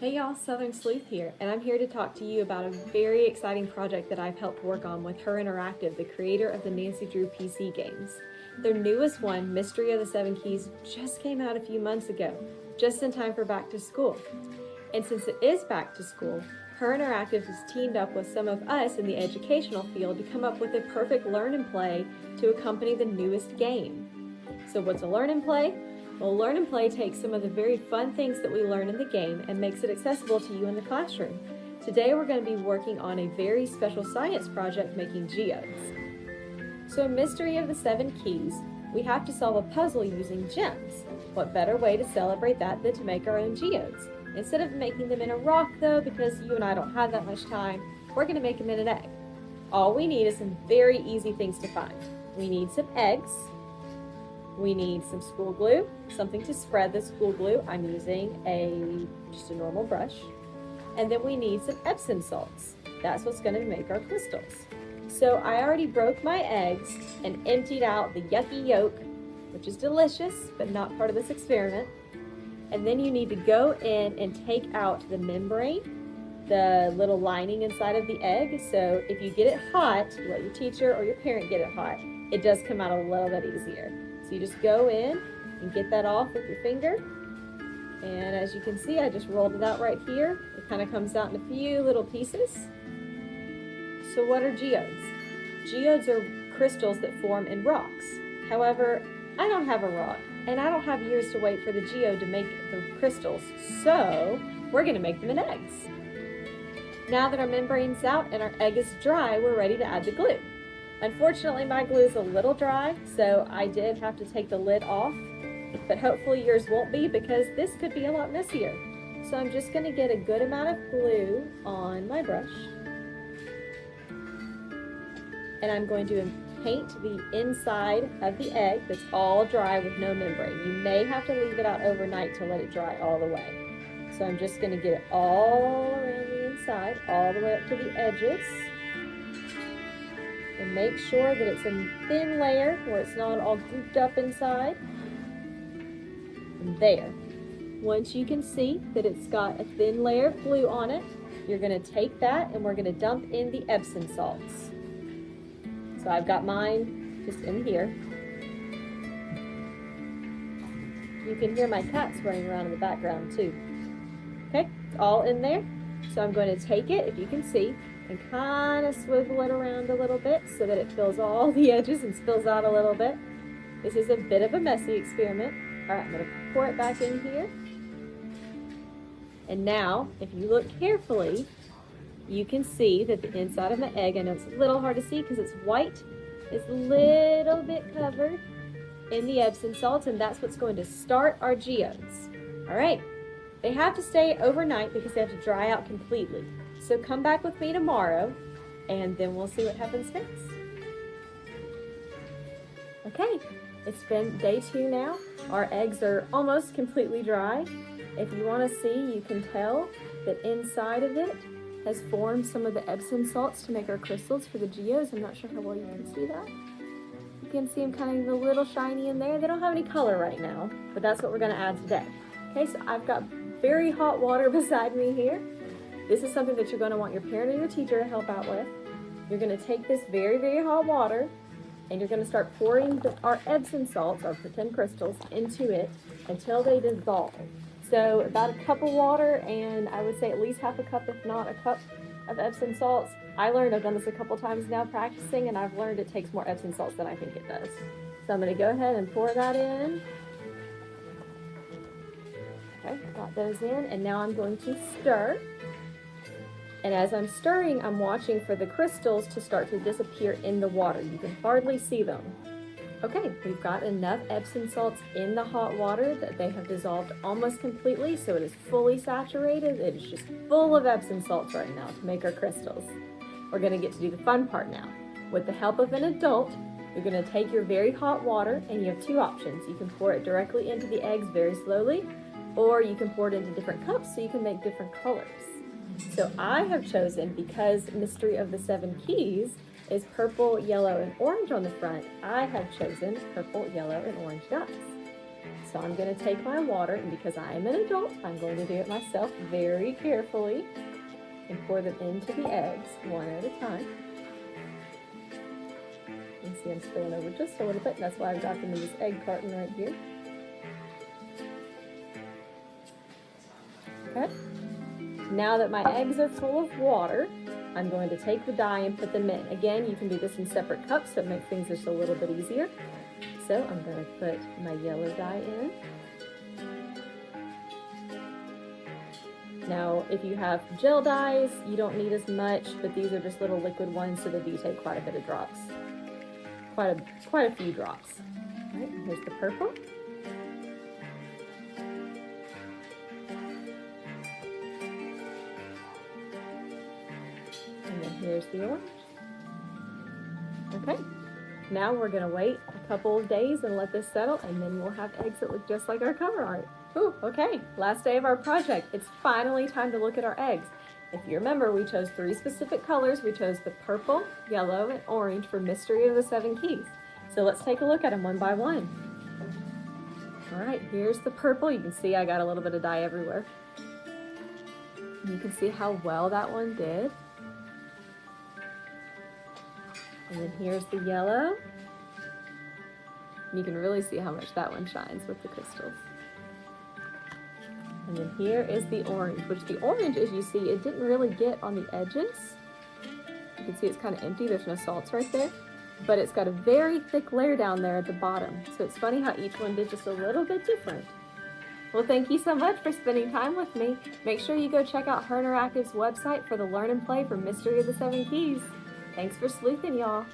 Hey y'all, Southern Sleuth here, and I'm here to talk to you about a very exciting project that I've helped work on with Her Interactive, the creator of the Nancy Drew PC games. Their newest one, Mystery of the Seven Keys, just came out a few months ago, just in time for back to school. And since it is back to school, Her Interactive has teamed up with some of us in the educational field to come up with a perfect learn and play to accompany the newest game. So what's a learn and play? Well, Learn and Play takes some of the very fun things that we learn in the game and makes it accessible to you in the classroom. Today we're going to be working on a very special science project making geodes. So in Mystery of the Seven Keys, we have to solve a puzzle using gems. What better way to celebrate that than to make our own geodes? Instead of making them in a rock though, because you and I don't have that much time, we're going to make them in an egg. All we need is some very easy things to find. We need some eggs. We need some school glue, something to spread the school glue. I'm using just a normal brush. And then we need some Epsom salts. That's what's going to make our crystals. So I already broke my eggs and emptied out the yucky yolk, which is delicious, but not part of this experiment. And then you need to go in and take out the membrane, the little lining inside of the egg. So if you get it hot, let your teacher or your parent get it hot, it does come out a little bit easier. So you just go in and get that off with your finger. And as you can see, I just rolled it out right here. It kind of comes out in a few little pieces. So what are geodes? Geodes are crystals that form in rocks. However, I don't have a rock, and I don't have years to wait for the geode to make the crystals. So we're gonna make them in eggs. Now that our membrane's out and our egg is dry, we're ready to add the glue. Unfortunately, my glue is a little dry, so I did have to take the lid off, but hopefully yours won't be because this could be a lot messier. So I'm just going to get a good amount of glue on my brush, and I'm going to paint the inside of the egg that's all dry with no membrane. You may have to leave it out overnight to let it dry all the way. So I'm just going to get it all around the inside, all the way up to the edges. And make sure that it's a thin layer where it's not all grouped up inside. And there. Once you can see that it's got a thin layer of glue on it, you're going to take that and we're going to dump in the Epsom salts. So I've got mine just in here. You can hear my cats running around in the background too. Okay, it's all in there. So I'm going to take it, if you can see, and kind of swivel it around a little bit so that it fills all the edges and spills out a little bit. This is a bit of a messy experiment. All right, I'm going to pour it back in here. And now, if you look carefully, you can see that the inside of the egg, I know it's a little hard to see because it's white, is a little bit covered in the Epsom salts, and that's what's going to start our geodes. All right, they have to stay overnight because they have to dry out completely. So come back with me tomorrow, and then we'll see what happens next. Okay, it's been day 2 now. Our eggs are almost completely dry. If you want to see, you can tell that inside of it has formed some of the Epsom salts to make our crystals for the geodes. I'm not sure how well you can see that. You can see them kind of a little shiny in there. They don't have any color right now, but that's what we're going to add today. Okay, so I've got very hot water beside me here. This is something that you're going to want your parent or your teacher to help out with. You're going to take this very, very hot water and you're going to start pouring our Epsom salts, our pretend crystals, into it until they dissolve. So about a cup of water, and I would say at least half a cup, if not a cup, of Epsom salts. I've done this a couple times now practicing, and I've learned it takes more Epsom salts than I think it does. So I'm going to go ahead and pour that in. Okay, got those in, and now I'm going to stir. And as I'm stirring, I'm watching for the crystals to start to disappear in the water. You can hardly see them. Okay, we've got enough Epsom salts in the hot water that they have dissolved almost completely, so it is fully saturated. It is just full of Epsom salts right now to make our crystals. We're going to get to do the fun part now. With the help of an adult, you're going to take your very hot water, and you have 2 options. You can pour it directly into the eggs very slowly, or you can pour it into different cups so you can make different colors. So I have chosen, because Mystery of the Seven Keys is purple, yellow, and orange on the front, I have chosen purple, yellow, and orange dots. So I'm going to take my water, and because I am an adult, I'm going to do it myself very carefully and pour them into the eggs one at a time. You can see I'm spilling over just a little bit, and that's why I've got them in this egg carton right here. Okay. Now that my eggs are full of water, I'm going to take the dye and put them in. Again, you can do this in separate cups, so it makes things just a little bit easier. So I'm going to put my yellow dye in. Now, if you have gel dyes, you don't need as much, but these are just little liquid ones, so they do take quite a bit of drops. Quite a few drops. All right, here's the purple. And then here's the orange. Okay, now we're gonna wait a couple of days and let this settle, and then we'll have eggs that look just like our cover art. Ooh, okay, last day of our project. It's finally time to look at our eggs. If you remember, we chose 3 specific colors. We chose the purple, yellow, and orange for Mystery of the 7 Keys. So let's take a look at them one by one. All right, here's the purple. You can see I got a little bit of dye everywhere. You can see how well that one did. And then here's the yellow. You can really see how much that one shines with the crystals. And then here is the orange, which the orange, as you see, it didn't really get on the edges. You can see it's kind of empty. There's no salts right there. But it's got a very thick layer down there at the bottom. So it's funny how each one did just a little bit different. Well, thank you so much for spending time with me. Make sure you go check out Her Interactive's website for the Learn and Play for Mystery of the 7 Keys. Thanks for sleuthing, y'all.